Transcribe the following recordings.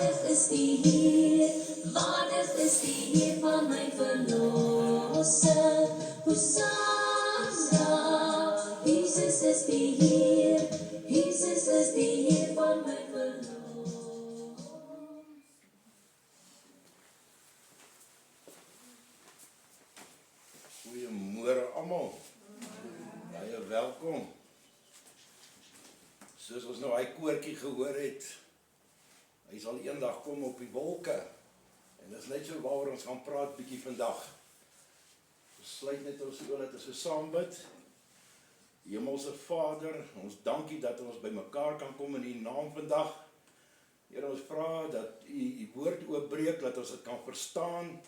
is die Heer, waardig is die Heer van my verlosser. Hosanna, Jesus is die Heer, Jesus is die Heer van my verlosser. Goeiemôre almal. Baie welkom. Soos ons nou hy koortjie gehoor het, hy sal eendag kom op die wolke. En dis net so waaroor ons gaan praat bietjie vandag. Ons sluit net ons oë dat ons so saam bid. Hemelse Vader, ons dankie dat ons by mekaar kan kom in U naam vandag. Here, ons vra dat U woord oopbreek, dat ons dit kan verstaan,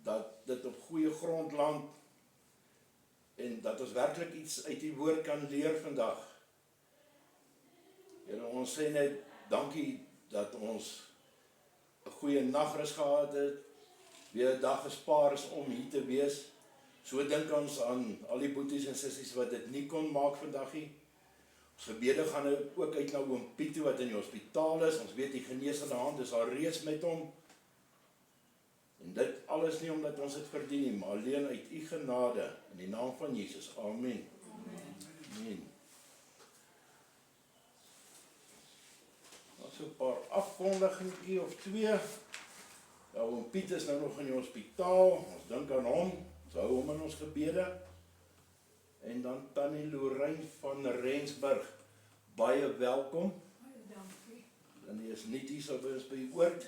dat dit op goeie grond land en dat ons werklik iets uit U woord kan leer vandag. Here, ons sê net dankie dat ons 'n goeie nagrus gehad het, weer 'n dag gespaar is om hier te wees. So dink ons aan al die boeties en sissies wat dit nie kon maak vandag nie. Ons gebede gaan ook uit na oom Pieto wat in die hospitaal is. Ons weet die genesende hand is al reeds met hom. En dit alles nie omdat ons dit verdien nie, maar alleen uit U genade in die naam van Jesus. Amen. Amen. So 'n paar afkondigingkie of twee. Ja, oom Piet is nou nog in die hospitaal. Ons dink aan hom. Ons hou hom in ons gebede. En dan Tannie Lorraine van Rensburg. Baie welkom. Baie dankie. En die is nie hier so by ons by die oord.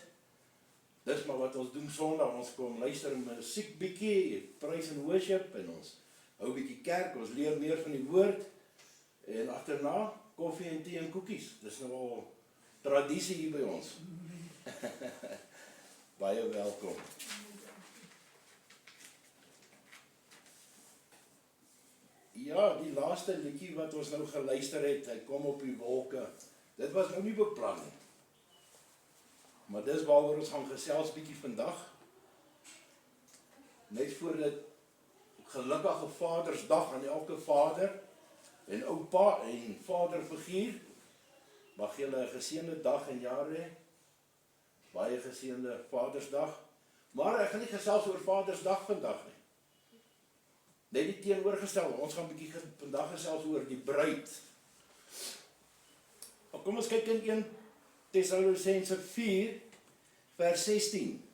Dis maar wat ons doen Sondag. Ons kom luister musiek bietjie, praise and worship en ons hou bietjie kerk. Ons leer meer van die woord. En agterna koffie en tee en koekies. Dis nou al tradisie hier by ons. Baie welkom. Ja, die laaste liedjie wat ons nou geluister het, hy kom op die wolke. Dit was nou nie beplan nie. Maar dis waaroor ons gaan gesels bietjie vandag. Net voor dit gelukkige Vadersdag aan elke vader en oupa en vaderfiguur. Mag julle 'n geseënde dag en jaar hê. Baie geseënde Vadersdag. Maar ek gaan nie gesels oor Vadersdag vandag nie. Net die teenoorgestelde. Ons gaan bietjie vandag gesels oor die bruid. Maar kom ons kyk in 1 Tessalonisense 4 vers 16.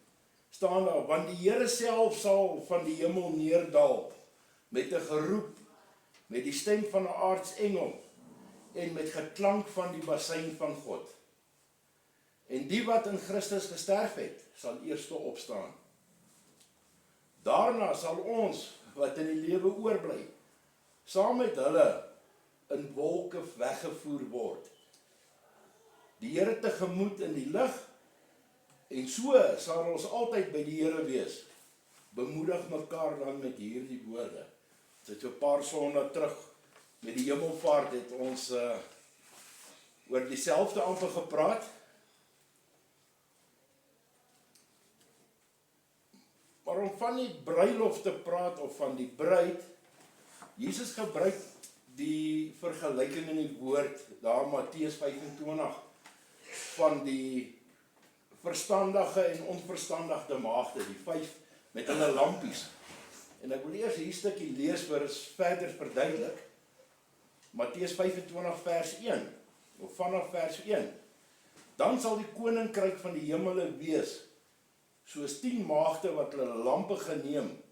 Staan daar: want die Here self sal van die hemel neerdal met 'n geroep, met die stem van 'n aartsengel en met geklank van die basuin van God. En die wat in Christus gesterf het, sal eerste opstaan. Daarna sal ons wat in die lewe oorbly, saam met hulle in wolke weggevoer word, die Here tegemoet in die lig, en so sal ons altyd by die Here wees. Bemoedig mekaar dan met hierdie woorde. Dit so 'n paar sondae terug met die hemelvaart het ons oor dieselfde amper gepraat. Maar om van die bruiloft te praat of van die bruid, Jesus gebruik die vergelyking in die woord, daar Matteus 25, van die verstandige en onverstandige maagde, die 5 met hulle lampies. En ek wil eers hier stukkie lees vir verder verduidelik. Matteus 25 vers 1, of vanaf vers 1. Dan sal die koninkryk van die hemele wees, soos 10 maagde wat hulle lampe geneem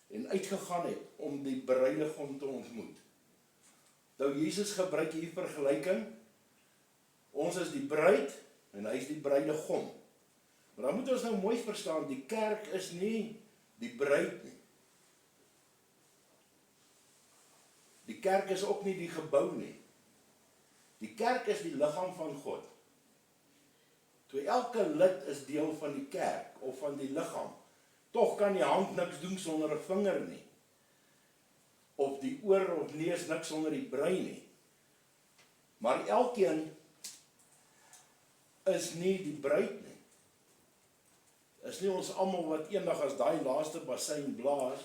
en uitgegaan het om die bruidegom te ontmoet. Nou Jesus gebruik hier vergelyking. Ons is die bruid en hy is die bruidegom. Maar dan moet ons nou mooi verstaan, die kerk is nie die bruid nie. Die kerk is ook nie die gebou nie. Die kerk is die liggaam van God. So elke lid is deel van die kerk of van die liggaam. Tog kan die hand niks doen sonder 'n vinger nie. Of die oor of neus niks sonder die brein nie. Maar elkeen is nie die bruid nie. Is nie ons almal wat eendag as daai laaste basuin blaas,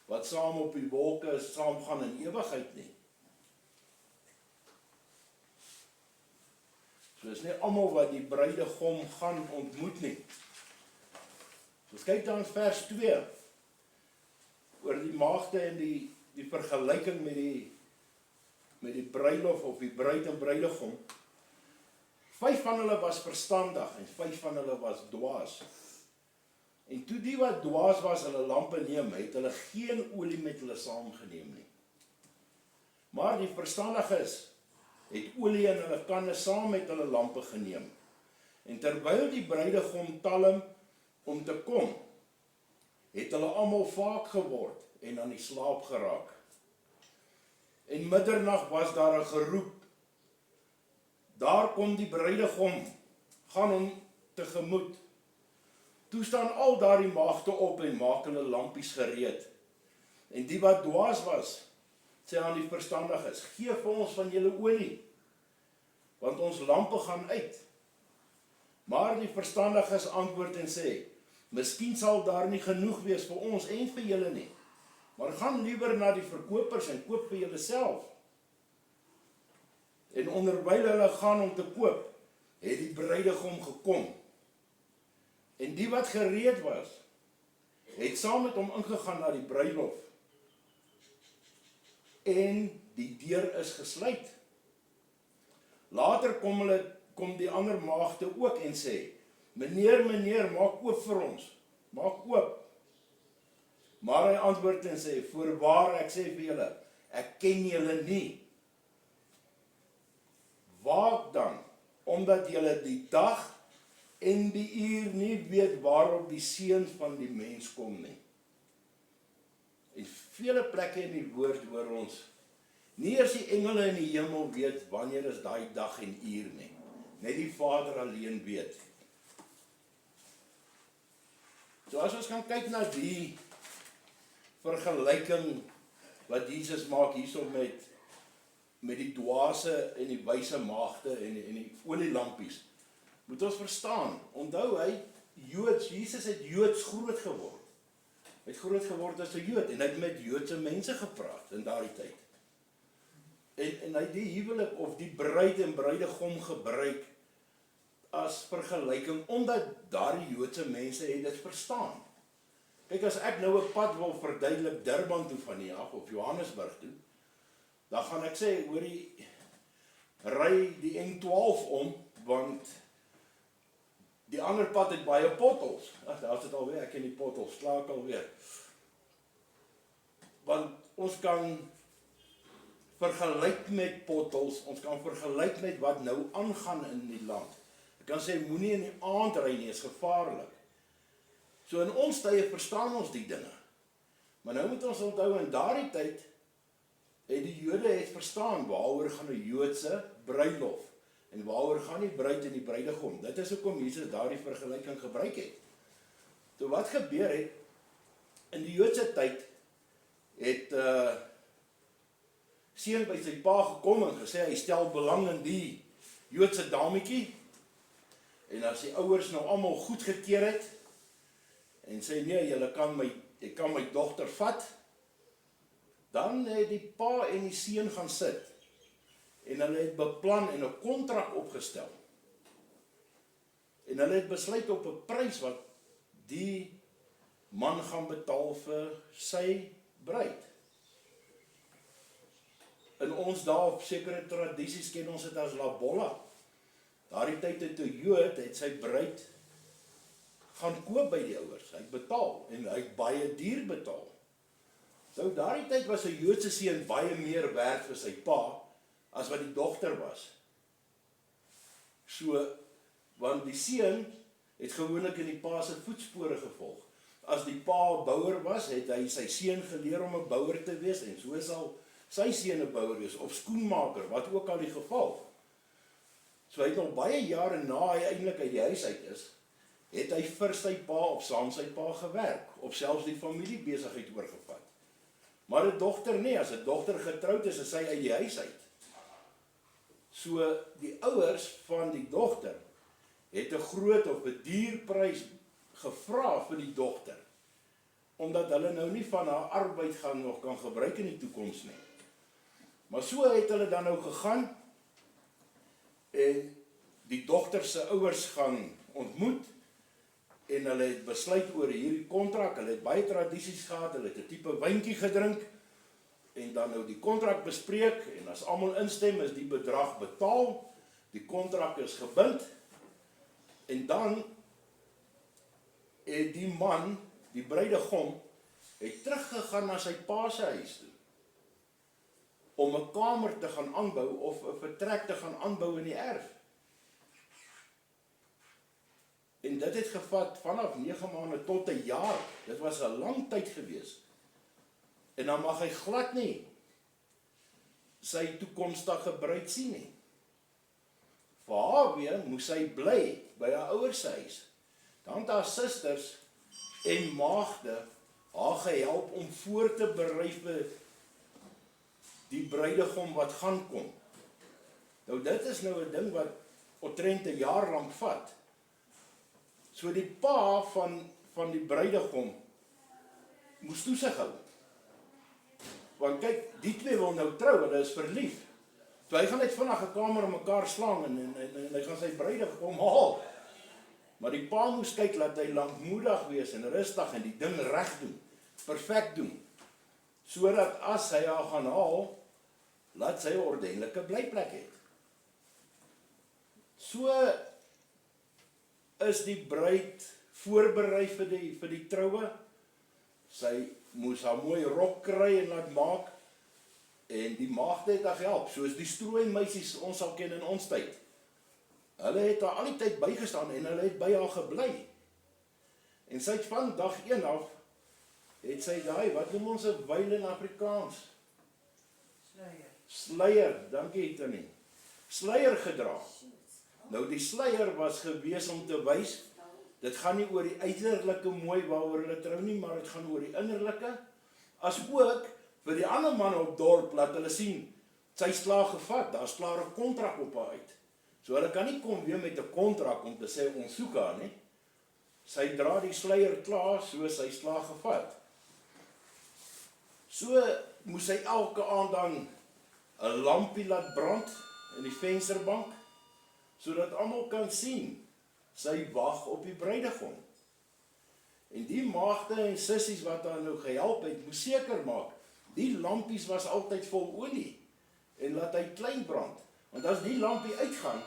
wat saam op die wolke saam gaan in ewigheid nie. So So is nie almal wat die bruidegom gaan ontmoet nie. So ons kyk dan vers 2 oor die maagde en die vergelyking met die bruilof of die bruid en bruidegom. 5 van hulle was verstandig en 5 van hulle was dwaas. En toe die wat dwaas was hulle lampe neem, het hulle geen olie met hulle saamgeneem nie. Maar die verstandiges het olie in hulle kanne saam met hulle lampe geneem. En terwyl die bruidegom talm om te kom, het hulle almal vaak geword en aan die slaap geraak. En middernag was daar 'n geroep. Daar kom die bruidegom, gaan hom tegemoet. Toe staan al daardie maagde op en maak hulle lampies gereed. En die wat dwaas was, sê aan die verstandiges, gee vir ons van julle olie, want ons lampe gaan uit. Maar die verstandiges antwoord en sê, miskien sal daar nie genoeg wees vir ons en vir julle nie, maar gaan liewer na die verkopers en koop vir julle self. En onderwyl hulle gaan om te koop, het die bruidegom gekom. En die wat gereed was, het saam met hom ingegaan na die bruilof. En die deur is gesluit. Later kom die ander maagde ook en sê, meneer, maak oop vir ons, maak oop. Maar hy antwoord en sê, voorwaar ek sê vir julle, ek ken julle nie. Waak dan, omdat julle die dag en die uur nie weet waarop die seun van die mens kom nie. En vele plekke in die woord hoor ons, nie eers die engele in die hemel weet wanneer is daai dag en uur nie. Net die Vader alleen weet. So as ons gaan kyk na die vergelyking wat Jesus maak hierso met die dwaase en die wyse maagde en die olielampies, moet ons verstaan, onthou hy, Jesus het Joods groot geword. Hy het groot geword as 'n Jood, en hy het met Joodse mense gepraat in daardie tyd. En hy die huwelik of die bruid en bruidegom gebruik as vergelyking, omdat daardie Joodse mense het dit verstaan. Kyk, as ek nou 'n pad wil verduidelik Durban toe van hier af, of Johannesburg toe, dan gaan ek sê, hoorie, ry die N12 om, want die ander pad het baie potholes. Ag, daar is dit alweer, ek ken die potholes, slaak alweer. Want ons kan vergelyk met potholes, ons kan vergelyk met wat nou aangaan in die land. Ek kan sê, moenie in die aand ry nie, is gevaarlik. So in ons tye verstaan ons die dinge. Maar nou moet ons onthou, in daardie tyd, het die Jode het verstaan, waaroor gaan 'n Joodse bruilof, en waaroor gaan die bruid en die bruidegom. Dit is hoekom Jesus daardie vergelyking gebruik het. So wat gebeur het, in die Joodse tyd, het seun by sy pa gekom en gesê, hy stel belang in die Joodse dametjie, en as die ouers nou almal goedgekeur het, en sê, nee, jy kan my dogter vat, dan het die pa en die seun gaan sit, en hulle het beplan en 'n kontrak opgestel, en hulle het besluit op 'n prys wat die man gaan betaal vir sy bruid. In ons dae op sekere tradisies ken ons dit as labolla. Daardie tyd het 'n Jood het sy bruid gaan koop by die ouers. Hy het betaal en hy het baie duur betaal. So daardie tyd was 'n Joodse seun baie meer werd vir sy pa as wat die dogter was. So, want die seun het gewoonlik in die pa se voetspore gevolg. As die pa 'n bouer was, het hy sy seun geleer om 'n bouer te wees, en so sal sy seun 'n bouer wees, of skoenmaker, wat ook al die geval. So hy het nog baie jare na hy eintlik uit die huis uit is, het hy vir sy pa of saam sy pa gewerk, of selfs die familiebesigheid oorgevat. Maar 'n dogter nie, as 'n dogter getroud is sy uit die huis uit. So die ouers van die dogter het 'n groot of 'n duur prys gevra vir die dogter, omdat hulle nou nie van haar arbeid gaan nog kan gebruik in die toekoms nie. Maar so het hulle dan nou gegaan, en die dogter se ouers gaan ontmoet, en hulle het besluit oor hierdie kontrak, hulle het baie tradisies gehad, hulle het 'n tipe wyntjie gedrink, en dan nou die kontrak bespreek, en as almal instem, is die bedrag betaal, die kontrak is gebind, en dan het die man, die bruidegom, het teruggegaan na sy pa se huis toe, om 'n kamer te gaan aanbou, of 'n vertrek te gaan aanbou in die erf. En dit het gevat vanaf 9 maande tot 'n jaar. Dit was 'n lang tyd gewees. En dan mag hy glad nie sy toekomstige bruid sien nie. Vir haar weer moes hy bly by haar ouers se huis. Dan het haar susters en maagde haar gehelp om voor te berei vir die bruidegom wat gaan kom. Nou dit is nou 'n ding wat omtrent 'n jaar lank vat. So die pa van die bruidegom moes toesig hou. Want kyk, die twee wil nou trou, hulle is verlief. So hy gaan net vinnig 'n kamer om mekaar slaan en hy gaan sy bruidegom haal. Maar die pa moes kyk dat hy lankmoedig wees en rustig en die ding reg doen, perfek doen. Sodat as hy haar gaan haal, laat sy 'n ordentlike blyplek het. So is die bruid voorberei vir die troue. Sy moes haar mooi rok kry en laat maak, en die maagde het haar gehelp, soos die strooimeisies ons sal ken in ons tyd. Hulle het haar al die tyd bygestaan en hulle het by haar gebly. En sy het van dag 1 af, het sy daai, wat noem ons 'n wyl in Afrikaans? Sluier, dankie Tannie. Sluier gedra. Nou die sluier was gewees om te wys, dit gaan nie oor die uiterlike mooi waaroor hulle trou nie, maar dit gaan oor die innerlike, as ook vir die ander manne op dorp, laat hulle sien, sy slaag gevat, daar's klaar 'n kontrak op haar uit. So hulle kan nie kom weer met 'n kontrak om te sê ons soek haar nie. Sy dra die sluier klaar, so sy slaag gevat. So moes sy elke aand dan 'n lampie laat brand in die vensterbank, sodat almal kan sien, sy wag op die bruidegom. En die maagde en sissies wat haar nou gehelp het, moes seker maak, die lampies was altyd vol olie, en laat hy klein brand. Want as die lampie uitgaan,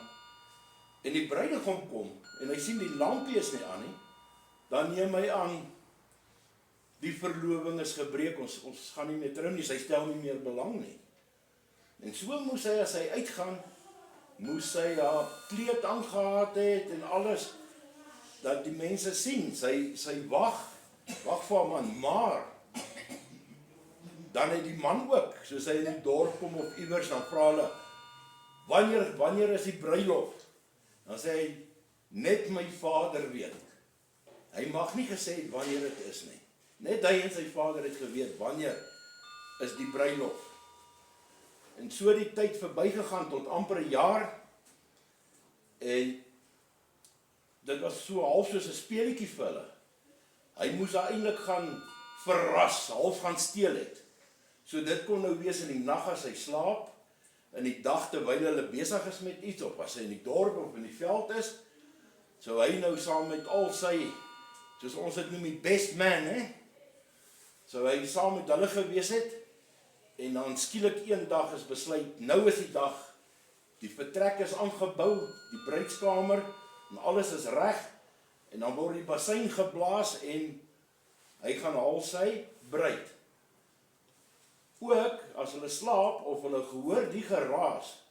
en die bruidegom kom, en hy sien die lampie is nie aan nie, dan neem hy aan, die verloving is gebreek, ons gaan nie meer trou nie, sy stel nie meer belang nie. En so moes hy, as hy uitgaan, moes sy haar kleed aangehad het en alles, dat die mense sien, sy wag vir haar man, maar dan het die man ook, soos hy in die dorp kom of iewers, dan vra hulle, wanneer is die bruiloft? Dan sê hy, net my vader weet. Hy mag nie gesê het wanneer dit is nie. Net hy en sy vader het geweet, wanneer is die bruiloft. En so die tyd verbygegaan tot amper 'n jaar, en dit was so half soos 'n speletjie vir hulle. Hy moes haar eintlik gaan verras, half gaan steel het. So dit kon nou wees in die nag as hy slaap, in die dag terwyl hulle besig is met iets, of as hy in die dorp of in die veld is, so hy nou saam met al sy, soos ons dit noem, die best man, so hy saam met hulle gewees het, en dan skielik een dag is besluit, nou is die dag, die vertrek is aangebou, die bruidskamer, en alles is reg, en dan word die bassein geblaas, en hy gaan haal sy bruid. Ook, as hulle slaap, of hulle gehoor die geraas,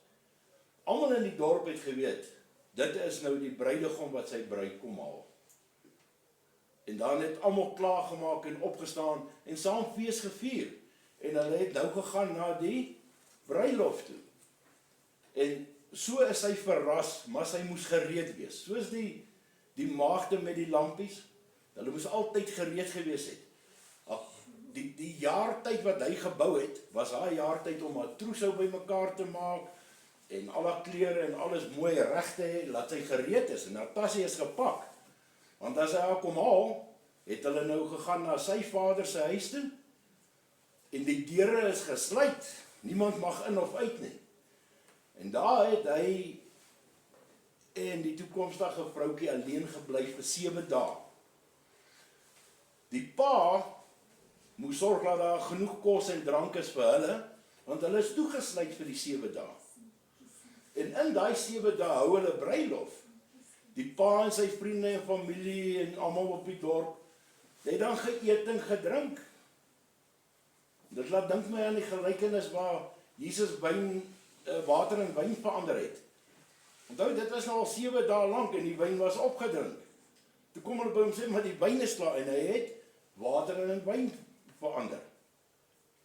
almal in die dorp het geweet, dit is nou die bruidegom wat sy bruid kom haal. En dan het almal klaargemaak en opgestaan, en saam fees gevier, en hulle het nou gegaan na die bruiloft toe. En so is hy verras, maar sy moes gereed wees, soos die maagde met die lampies, hulle moes altyd gereed gewees het. Die jaartyd wat hy gebou het, was haar jaartyd om haar troeshou bymekaar te maak, en al haar klere en alles mooi reg te hê, laat sy gereed is, en haar tasse is gepak. Want as hy haar kom haal, het hulle nou gegaan na sy vader se huis toe, en die deure is gesluit, niemand mag in of uit nie. En daar het hy en die toekomstige vroukie alleen gebly vir 7 dae. Die pa moes sorg dat daar genoeg kos en drank is vir hulle, want hulle is toegesluit vir die 7 dae. En in daai 7 dae hou hulle bruilof. Die pa en sy vriende en familie en almal op die dorp, het dan geëet en gedrink. Dit laat dink my aan die gelykenis waar Jesus water in wyn verander het. Onthou, dit was nou al 7 dae lank en die wyn was opgedrink. Toe kom hulle by hom sê, maar die wyn is klaar, en hy het water in wyn verander.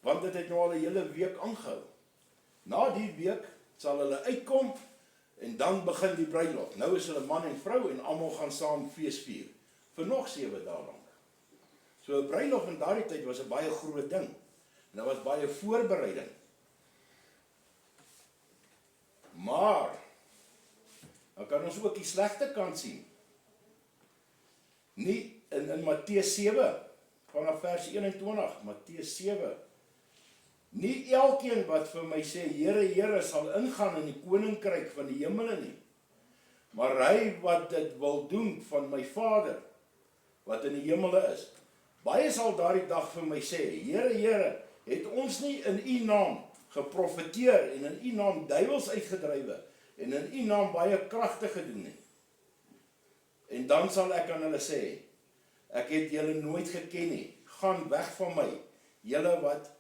Want dit het nou al 'n hele week aangehou. Na die week sal hulle uitkom en dan begin die bruilof. Nou is hulle man en vrou en almal gaan saam fees vier vir nog 7 dae lank. So 'n bruilof in daardie tyd was 'n baie groot ding. En daar was baie voorbereiding. Maar dan kan ons ook die slegte kant sien. Nie in Matteus 7 vanaf vers 21, Matteus 7. Nie elkeen wat vir my sê, Here, Here, sal ingaan in die koninkryk van die hemele nie, maar hy wat dit wil doen van my Vader, wat in die hemele is. Baie sal daardie dag vir my sê, Here, Here, het ons nie in u naam geprofeteer en in u naam duiwels uitgedrywe en in u naam baie kragte gedoen nie. En dan sal ek aan hulle sê, ek het julle nooit geken nie, gaan weg van my, julle wat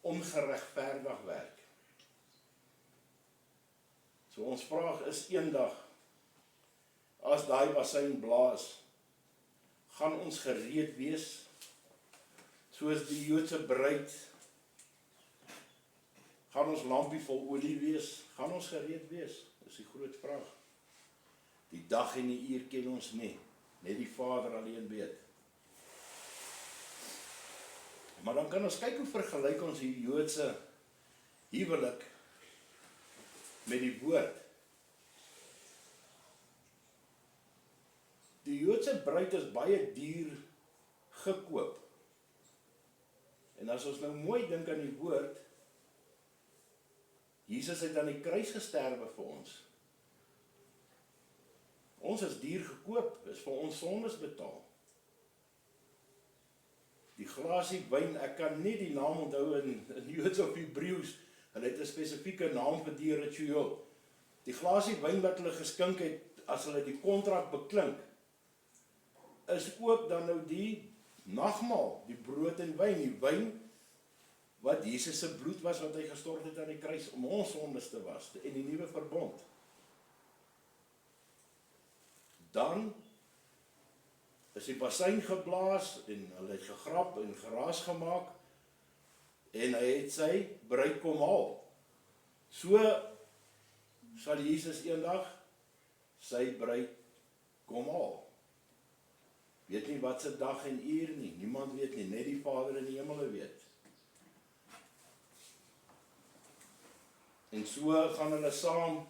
ongeregverdig werk. So ons vraag is eendag, as daai bassein blaas, gaan ons gereed wees, soos die Joodse bruid, gaan ons lampie vol olie wees, gaan ons gereed wees, dis die groot vraag. Die dag en die uur ken ons nie, net die Vader alleen weet. Maar dan kan ons kyk hoe vergelyk ons die Joodse huwelik met die woord. Die Joodse bruid is baie duur gekoop. En as ons nou mooi dink aan die woord, Jesus het aan die kruis gesterwe vir ons. Ons is duur gekoop, is vir ons sondes betaal. Die glasie wyn, ek kan nie die naam onthou in Joods of Hebreëus, hulle het 'n spesifieke naam vir die ritueel. Die glasie wyn wat hulle geskink het, as hulle die kontrak beklink, is ook dan nou die nagmaal, die brood en wyn, die wyn wat Jesus se bloed was wat hy gestort het aan die kruis om ons sondes te was en die nuwe verbond. Dan is die bassein geblaas en hulle het gegrap en geraas gemaak en hy het sy bruid kom haal. So sal Jesus eendag sy bruid kom haal. Weet nie wat se dag en uur nie, niemand weet nie, net die Vader in die hemele weet. En so gaan hulle saam,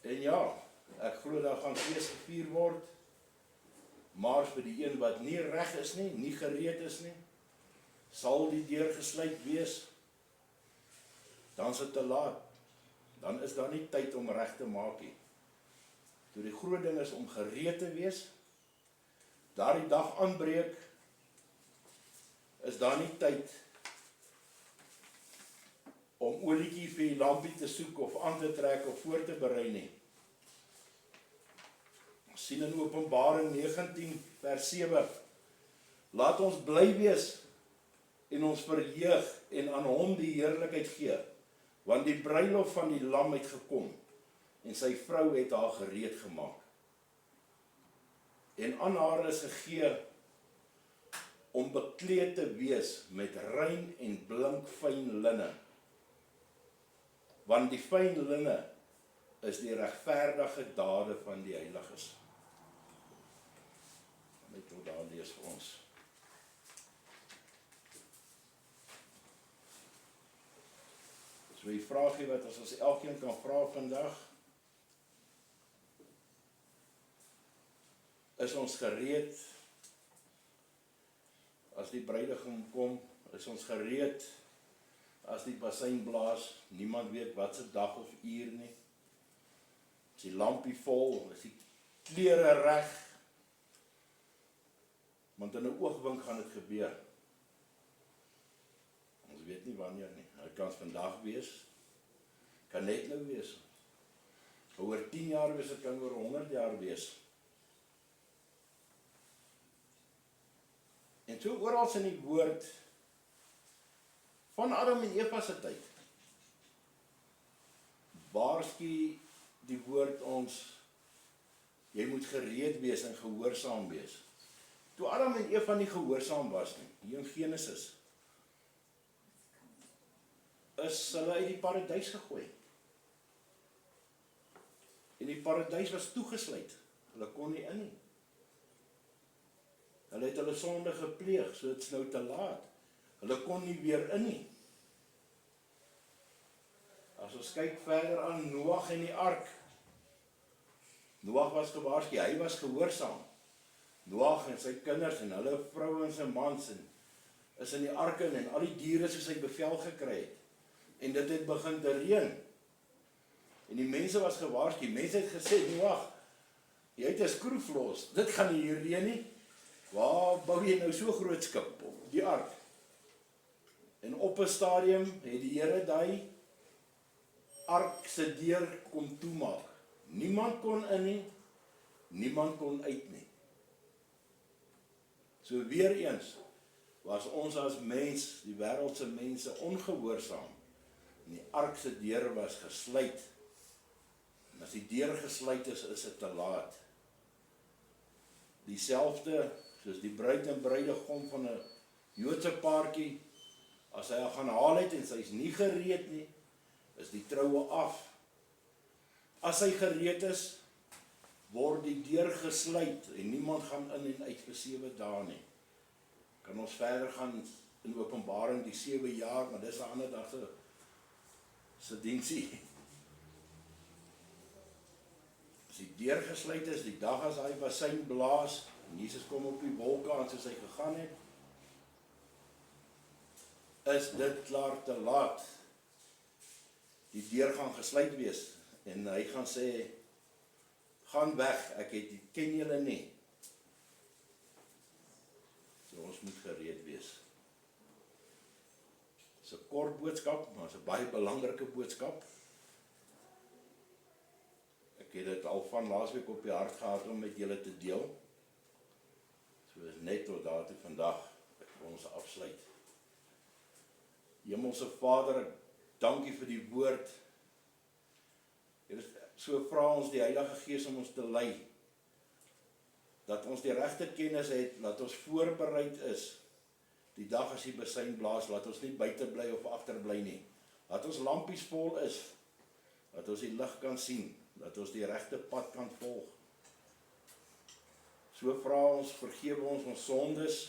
en ja, ek glo daar gaan fees gevier word, maar vir die een wat nie reg is nie, nie gereed is nie, sal die deur gesluit wees, dan is dit te laat, dan is daar nie tyd om reg te maak nie. Toe die groot ding is om gereed te wees, daardie dag aanbreek, is daar nie tyd om olietjie vir die lampie te soek of aan te trek of voor te berei nie. Ons sien in Openbaring 19 vers 7, laat ons bly wees en ons verheug en aan hom die heerlikheid gee, want die bruilof van die lam het gekom en sy vrou het haar gereed gemaak. En aan haar is gegee om bekleed te wees met rein en blink fyn linne, want die fyn linne is die regverdige dade van die heiliges. Net hoe daar lees vir ons. So die vraagie wat ons elkeen kan vra vandag, is ons gereed as die bruidegom kom, is ons gereed as die bassein blaas, niemand weet wat se dag of uur nie. is die lampie vol, is die klere reg, want in 'n oogwink gaan dit gebeur. Ons weet nie wanneer nie. Dit kan vandag wees, kan net nou wees. Oor 10 jaar wees, dit kan oor 100 jaar wees. En so oral in die woord van Adam en Eva se tyd, waarsku die woord ons, jy moet gereed wees en gehoorsaam wees. Toe Adam en Eva nie gehoorsaam was nie, hier in Genesis, is hulle uit die paradys gegooi. En die paradys was toegesluit. Hulle kon nie in nie. Hulle het hulle sonde gepleeg, so dit's nou te laat. Hulle kon nie weer in nie. As ons kyk verder aan Noag en die ark. Noag was gewaarsku, hy was gehoorsaam. Noag en sy kinders en hulle vrouens en mans is in die ark in en al die diere soos hy bevel gekry het. En dit het begin te reën. En die mense was gewaarsku, die mense het gesê, Noag, jy het 'n skroef los, dit gaan nie hier reën nie. Waar bou jy nou so groot skip op die ark? En op 'n stadium het die Here daai ark se deur kom toemaak. Niemand kon in nie, niemand kon uit nie. So weer eens was ons as mens, die wêreldse mense, ongehoorsaam. En die ark se deur was gesluit. En as die deur gesluit is dit te laat. Dieselfde soos die bruid en bruidegom van 'n Joodse paartjie, as hy haar gaan haal het en sy is nie gereed nie, is die troue af. As hy gereed is, word die deur gesluit en niemand gaan in en uit vir 7 dae nie. Kan ons verder gaan in Openbaring die 7 jaar, maar dis 'n ander dag se diensie. As die deur gesluit is, die dag as hy bassein blaas, en Jesus kom op die wolke aan soos hy gegaan het, is dit klaar te laat. Die deur gaan gesluit wees, en hy gaan sê, gaan weg, ek ken julle nie. So ons moet gereed wees. Dis 'n kort boodskap, maar 'n baie belangrike boodskap. Ek het dit al van laasweek op die hart gehad om met julle te deel. So is net tot daartoe vandag ek wil ons afsluit. Hemelse Vader, ek dankie vir die woord. Here, so vra ons die Heilige Gees om ons te lei, dat ons die regte kennis het, dat ons voorbereid is, die dag as die bassein blaas, laat ons nie buite bly of agter bly nie. Laat ons lampies vol is, dat ons die lig kan sien, dat ons die regte pad kan volg. So vra ons, vergewe ons sondes.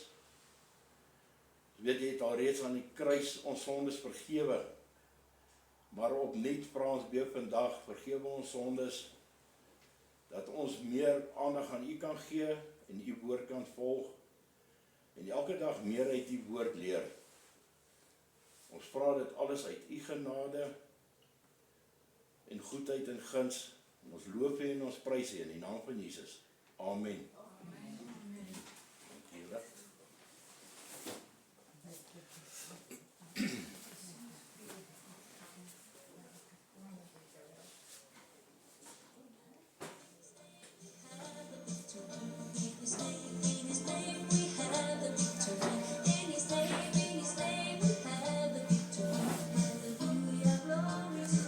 Weet jy het alreeds aan die kruis ons sondes vergewe. Maar opnuut vra ons weer vandag, vergewe ons sondes, dat ons meer aandag aan U kan gee en U woord kan volg en elke dag meer uit U woord leer. Ons vra dit alles uit U genade en goedheid en guns. En ons loof U en ons prys U in die naam van Jesus. Amen.